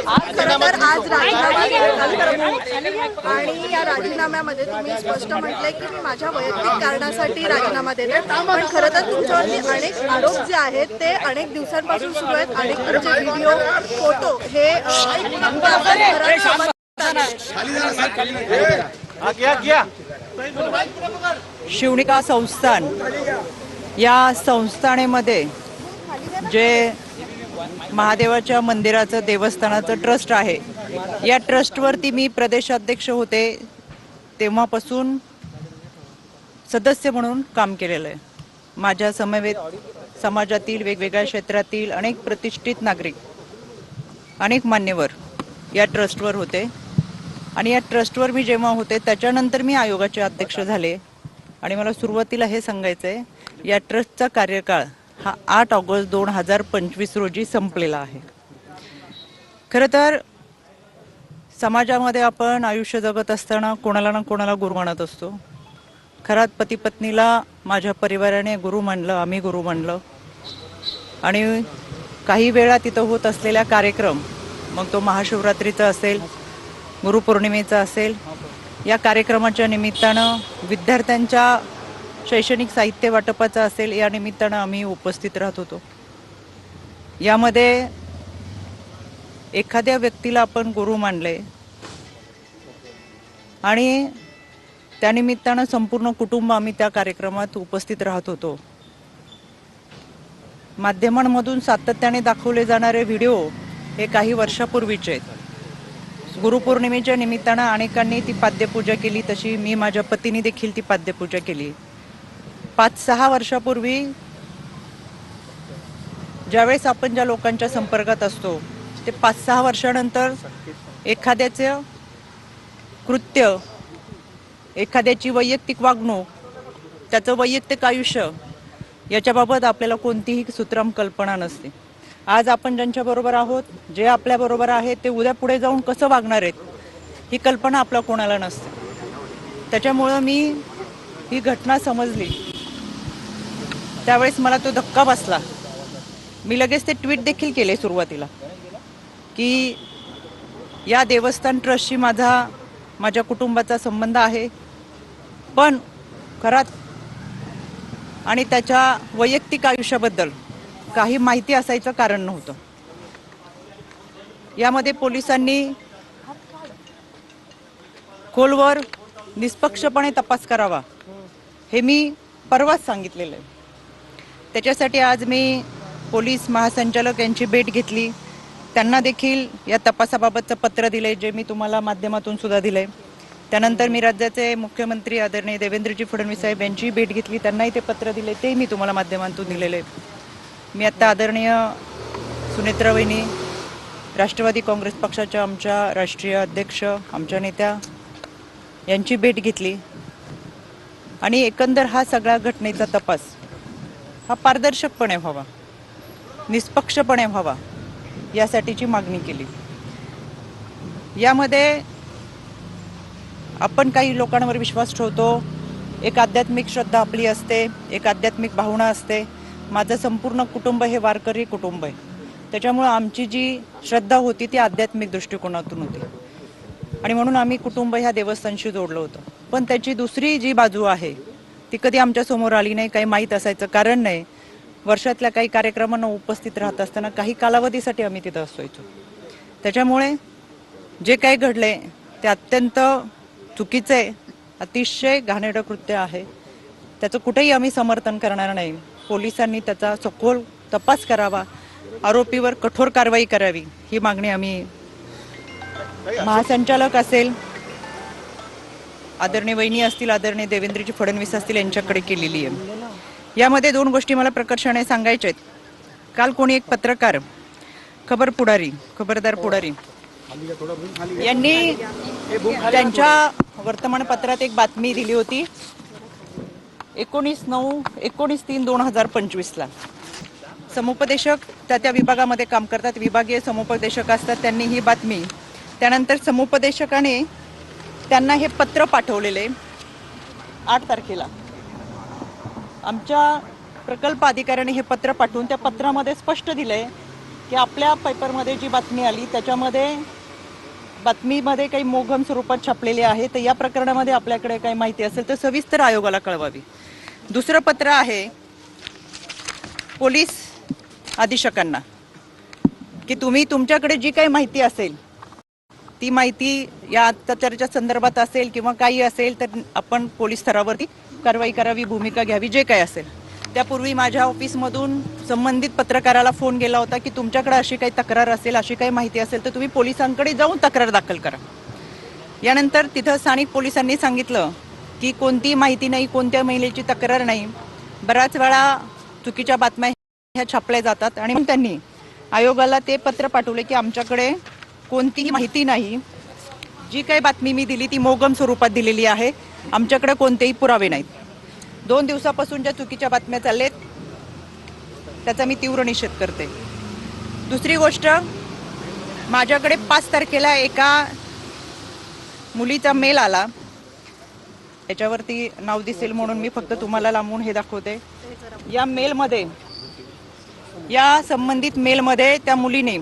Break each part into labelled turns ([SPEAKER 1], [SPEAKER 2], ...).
[SPEAKER 1] आज राजीनामा आणि या राजीनाम्यामध्ये तुम्ही स्पष्ट म्हटले की मी माझ्या वैयक्तिक कारणासाठी राजीनामा देते, पण खरं तर तुमच्यावरती अनेक आरोप जे आहेत ते अनेक दिवसांपासून सुरू आहेत. अनेक तुमचे व्हिडिओ फोटो हे
[SPEAKER 2] शिवणिका संस्थान या संस्थानेमध्ये जे महादेवाच्या मंदिराचं देवस्थानाचं ट्रस्ट आहे, या ट्रस्टवरती मी प्रदेशाध्यक्ष होते तेव्हापासून सदस्य म्हणून काम केलेलं आहे. माझ्या समवेत समाजातील वेगवेगळ्या क्षेत्रातील अनेक प्रतिष्ठित नागरिक, अनेक मान्यवर या ट्रस्टवर होते आणि या ट्रस्टवर मी जेव्हा होते त्याच्यानंतर मी आयोगाचे अध्यक्ष झाले. आणि मला सुरुवातीला हे सांगायचं आहे, या ट्रस्टचा कार्यकाळ हा 8 ऑगस्ट 2025 रोजी संपलेला आहे. खरं तर समाजामध्ये आपण आयुष्य जगत असताना कोणाला ना कोणाला गुरु मानत असतो. खरात पती पत्नीला माझ्या परिवाराने गुरु मानलं, आम्ही गुरु मानलं. आणि काही वेळा तिथं होत असलेल्या कार्यक्रम, मग तो महाशिवरात्रीचा असेल, गुरुपौर्णिमेचा असेल, या कार्यक्रमाच्या निमित्तानं विद्यार्थ्यांच्या शैक्षणिक साहित्य वाटपाचा असेल, या निमित्तानं आम्ही उपस्थित राहत होतो. यामध्ये एखाद्या व्यक्तीला आपण गुरु मानले आणि त्यानिमित्तानं संपूर्ण कुटुंब आम्ही त्या कार्यक्रमात उपस्थित राहत होतो. माध्यमांमधून सातत्याने दाखवले जाणारे व्हिडिओ हे काही वर्षापूर्वीचे आहेत. गुरुपौर्णिमेच्या निमित्तानं अनेकांनी ती पाद्यपूजा केली, तशी मी माझ्या पतीने देखील ती पाद्यपूजा केली. 5-6 वर्षापूर्वी ज्यावेळेस आपण ज्या लोकांच्या संपर्कात असतो ते 5-6 वर्षानंतर एखाद्याचं कृत्य, एखाद्याची वैयक्तिक वागणूक, त्याचं वैयक्तिक आयुष्य याच्याबाबत आपल्याला कोणतीही सुत्रम कल्पना नसते. आज आपण ज्यांच्याबरोबर आहोत, जे आपल्याबरोबर आहेत, ते उद्या पुढे जाऊन कसं वागणार आहेत ही कल्पना आपल्या कोणाला नसते. त्याच्यामुळं मी ही घटना समजली त्यावेळेस मला तो धक्का बसला. मी लगेच ते ट्विट देखील केले सुरुवातीला की या देवस्थान ट्रस्टशी माझ्या कुटुंबाचा संबंध आहे, पण खरात आणि त्याच्या वैयक्तिक आयुष्याबद्दल काही माहिती असायचं कारण नव्हतं. यामध्ये पोलिसांनी खोलवर निष्पक्षपणे तपास करावा हे मी परवाच सांगितलेलं आहे. त्याच्यासाठी आज मी पोलीस महासंचालक यांची भेट घेतली. त्यांना देखील या तपासाबाबतचं पत्र दिले, जे मी तुम्हाला माध्यमातून सुद्धा दिले. त्यानंतर मी राज्याचे मुख्यमंत्री आदरणीय देवेंद्रजी फडणवीस साहेब यांची भेट घेतली, त्यांनाही ते पत्र दिले, ते मी तुम्हाला माध्यमातून दिलेले. मी आता आदरणीय सुनेत्रा वहिनी, राष्ट्रवादी काँग्रेस पक्षाच्या आमच्या राष्ट्रीय अध्यक्ष, आमच्या नेत्या यांची भेट घेतली आणि एकंदर हा सगळ्या घटनेचा तपास हा पारदर्शकपणे व्हावा, निष्पक्षपणे व्हावा यासाठीची मागणी केली. यामध्ये आपण काही लोकांवर विश्वास ठेवतो, एक आध्यात्मिक श्रद्धा आपली असते, एक आध्यात्मिक भावना असते. माझं संपूर्ण कुटुंब हे वारकरी कुटुंब आहे. त्याच्यामुळे आमची जी श्रद्धा होती ती आध्यात्मिक दृष्टिकोनातून होती आणि म्हणून आम्ही कुटुंब ह्या देवस्थानशी जोडलं होतं. पण त्याची दुसरी जी बाजू आहे ती कधी आमच्या समोर आली नाही, काही माहीत असायचं कारण नाही. वर्षातल्या काही कार्यक्रमांना उपस्थित राहत असताना काही कालावधीसाठी आम्ही तिथं असायचो. त्याच्यामुळे जे काही घडले ते अत्यंत चुकीचे, अतिशय घाणेरडं कृत्य आहे. त्याचं कुठेही आम्ही समर्थन करणार नाही. पोलिसांनी त्याचा सखोल तपास करावा, आरोपीवर कठोर कारवाई करावी ही मागणी आम्ही महासंचालक असेल, आदरणीय वहिनी असतील, आदरणीय देवेंद्रजी फडणवीस असतील यांच्याकडे केलेली आहे. यामध्ये 2 गोष्टी मला प्रकर्षाने सांगायच्या आहेत. काल कोणी एक पत्रकार, खबरदार पुढारी यांनी त्यांच्या वर्तमानपत्रात एक बातमी दिली होती 19/3/2025 ला. समुपदेशक त्या विभागामध्ये काम करतात, विभागीय समुपदेशक असतात. त्यांनी ही बातमी, त्यानंतर समुपदेशकाने त्यांना हे पत्र पाठवलेले 8 तारखेला. आमच्या प्रकल्प अधिकाऱ्याने हे पत्र पाठवून त्या पत्रामध्ये स्पष्ट दिलंय की आपल्या पेपरमध्ये जी बातमी आली त्याच्यामध्ये बातमीमध्ये काही मोघम स्वरूपात छापलेले आहे, तर या प्रकरणामध्ये आपल्याकडे काही माहिती असेल तर सविस्तर आयोगाला कळवावी. दुसरं पत्र आहे पोलीस अधीक्षकांना की तुम्ही तुमच्याकडे जी काही माहिती असेल ती माहिती या अत्याचाराच्या संदर्भात असेल किंवा काही असेल तर आपण पोलीस स्तरावरती कारवाई करावी, भूमिका घ्यावी, जे काही असेल. त्यापूर्वी माझ्या ऑफिसमधून संबंधित पत्रकाराला फोन गेला होता की तुमच्याकडे अशी काही तक्रार असेल, अशी काही माहिती असेल तर तुम्ही पोलिसांकडे जाऊन तक्रार दाखल करा. यानंतर तिथं स्थानिक पोलिसांनी सांगितलं की कोणती माहिती नाही, कोणत्या महिलेची तक्रार नाही. बऱ्याच वेळा चुकीच्या बातम्या ह्या छापल्या जातात आणि मग त्यांनी आयोगाला ते पत्र पाठवले की आमच्याकडे कोणतीही माहिती नाही, जी काही बातमी मी दिली ती मोगम स्वरूपात दिलेली आहे, आमच्याकडे कोणतेही पुरावे नाहीत. 2 दिवसापासून ज्या चुकीच्या बातम्या चाललेत त्याचा मी तीव्र निषेध करते. दुसरी गोष्ट, माझ्याकडे 5 तारखेला एका मुलीचा मेल आला, याच्यावरती नाव दिसेल म्हणून मी फक्त तुम्हाला लांबून हे दाखवते. या संबंधित मेलमध्ये त्या मुलीने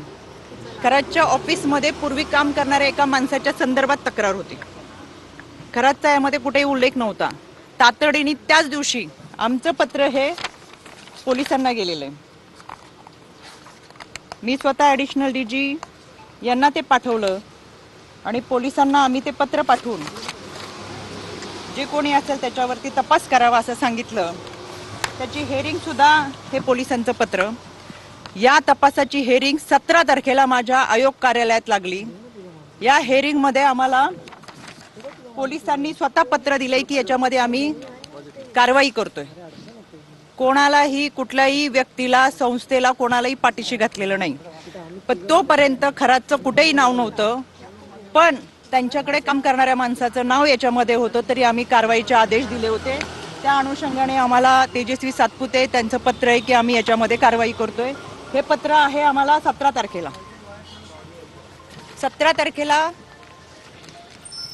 [SPEAKER 2] खरातच्या ऑफिसमध्ये पूर्वी काम करणाऱ्या एका माणसाच्या संदर्भात तक्रार होती. खरातचा यामध्ये कुठेही उल्लेख नव्हता. तातडीने त्याच दिवशी आमचं पत्र हे पोलिसांना गेलेलं आहे. मी स्वतः ॲडिशनल DG यांना ते पाठवलं आणि पोलिसांना आम्ही ते पत्र पाठवून जे कोणी असेल त्याच्यावरती तपास करावा असं सांगितलं. त्याची हेअरिंग सुद्धा हे पोलिसांचं पत्र. या तपासाची हेअरिंग 17 तारखेला माझ्या आयोग कार्यालयात लागली. या हेअरिंगमध्ये आम्हाला पोलिसांनी स्वतः पत्र दिलंय की याच्यामध्ये आम्ही कारवाई करतोय. कोणालाही, कुठल्याही व्यक्तीला, संस्थेला, कोणालाही पाठीशी घातलेलं नाही. पण तोपर्यंत खरातचं कुठेही नाव नव्हतं, पण त्यांच्याकडे काम करणाऱ्या माणसाचं नाव याच्यामध्ये होतं, तरी आम्ही कारवाईचे आदेश दिले होते. त्या अनुषंगाने आम्हाला तेजस्वी सातपुते त्यांचं पत्र आहे की आम्ही याच्यामध्ये कारवाई करतोय. हे पत्र आहे आम्हाला 17 तारखेला. 17 तारखेला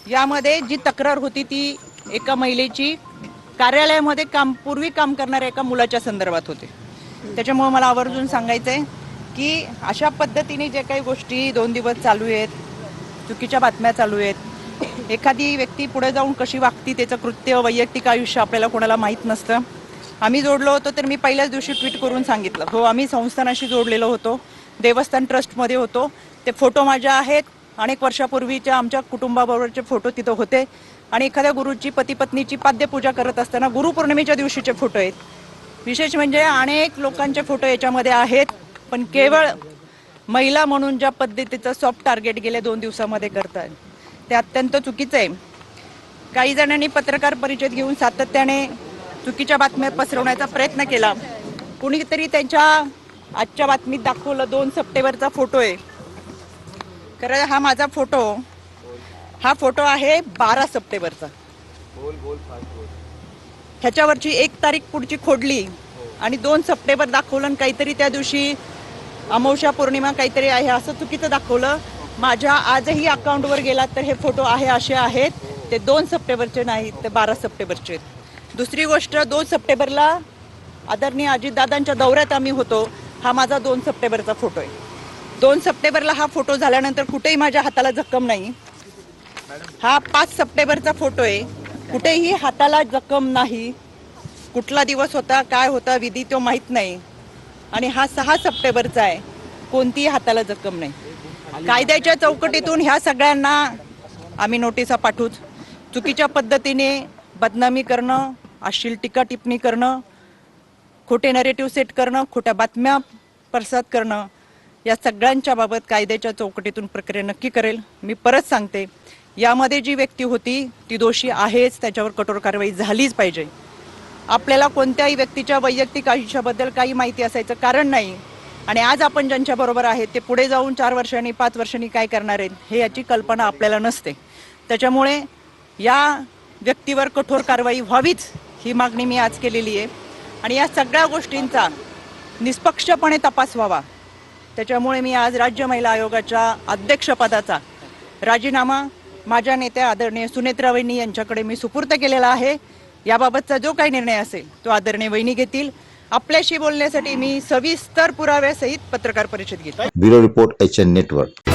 [SPEAKER 2] यामध्ये जी तक्रार होती ती एका महिलेची कार्यालयामध्ये पूर्वी काम करणाऱ्या एका मुलाच्या संदर्भात होते. त्याच्यामुळे मला आवर्जून सांगायचंय की अशा पद्धतीने जे काही गोष्टी 2 दिवस चालू आहेत, चुकीच्या बातम्या चालू आहेत, एखादी व्यक्ती पुढे जाऊन कशी वागती, त्याचं कृत्य, वैयक्तिक आयुष्य आपल्याला कोणाला माहीत नसतं. आम्ही जोडलो होतो तर मी पहिल्याच दिवशी ट्विट करून सांगितलं, हो आम्ही संस्थानाशी जोडलेलो होतो, देवस्थान ट्रस्टमध्ये होतो. ते फोटो माझ्या आहेत. अनेक वर्षापूर्वीच्या आमच्या कुटुंबाबरोबरचे फोटो तिथं होते आणि एखाद्या गुरुची, पती पत्नीची पाद्यपूजा करत असताना गुरुपौर्णिमेच्या दिवशीचे फोटो आहेत. विशेष म्हणजे अनेक लोकांचे फोटो याच्यामध्ये आहेत, पण केवळ महिला म्हणून ज्या पद्धतीचं सॉफ्ट टार्गेट गेले 2 दिवसामध्ये करतात ते अत्यंत चुकीचं आहे. काही जणांनी पत्रकार परिषद घेऊन सातत्याने चुकीच्या बातम्या पसरवण्याचा प्रयत्न केला. कुणीतरी त्यांच्या आजच्या बातमीत दाखवलं 2 सप्टेंबरचा फोटो आहे. खरं हा माझा फोटो, हा फोटो आहे 12 सप्टेंबरचा. ह्याच्यावरची 1 तारीख पुढची खोडली आणि 2 सप्टेंबर दाखवलं आणि काहीतरी त्या दिवशी अमावस्या पौर्णिमा काहीतरी आहे असं चुकीचं दाखवलं. माझ्या आजही अकाउंटवर गेलात तर हे फोटो आहे असे आहेत, ते 2 सप्टेंबरचे नाहीत, ते 12 सप्टेंबरचे आहेत. दुसरी गोष्ट, 2 सप्टेंबरला आदरणीय अजितदादांच्या दौऱ्यात आम्ही होतो. हा माझा 2 सप्टेंबरचा फोटो आहे. 2 सप्टेंबरला हा फोटो झाल्यानंतर कुठेही माझ्या हाताला जखम नाही. हा 5 सप्टेंबरचा फोटो आहे, कुठेही हाताला जखम नाही. कुठला दिवस होता, काय होता विधी तो माहीत नाही. आणि हा 6 सप्टेंबरचा आहे, कोणतीही हाताला जखम नाही. कायद्याच्या चौकटीतून ह्या सगळ्यांना आम्ही नोटिसा पाठवूच. चुकीच्या पद्धतीने बदनामी करणं, अश्लील टीका टिप्पणी करणं, खोटे नरेटिव्ह सेट करणं, खोट्या बातम्या प्रसाद करणं, या सगळ्यांच्या बाबत कायद्याच्या चौकटीतून प्रक्रिया नक्की करेल. मी परत सांगते, यामध्ये जी व्यक्ती होती ती दोषी आहेच, त्याच्यावर कठोर कारवाई झालीच पाहिजे. आपल्याला कोणत्याही व्यक्तीच्या वैयक्तिक आयुष्याबद्दल काही माहिती असायचं कारण नाही आणि आज आपण ज्यांच्याबरोबर आहेत ते पुढे जाऊन 4 वर्षांनी 5 वर्षांनी काय करणार आहेत हे याची कल्पना आपल्याला नसते. त्याच्यामुळे या व्यक्तीवर कठोर कारवाई व्हावीच ही मागणी मी आज केलेली आहे आणि या सगळ्या गोष्टींचा निष्पक्षपणे तपास व्हावा. त्याच्यामुळे मी आज राज्य महिला आयोगाच्या अध्यक्षपदाचा राजीनामा माझ्या नेत्या आदरणीय सुनेत्रा वहिनी यांच्याकडे मी सुपूर्द केलेला आहे. याबाबतचा जो काही निर्णय असेल तो आदरणीय वहिनी घेतील आपल्याशी बोलण्यासाठी मी सविस्तर पुराव्यासहित पत्रकार परिषद घेतली.
[SPEAKER 3] Bureau report HN network.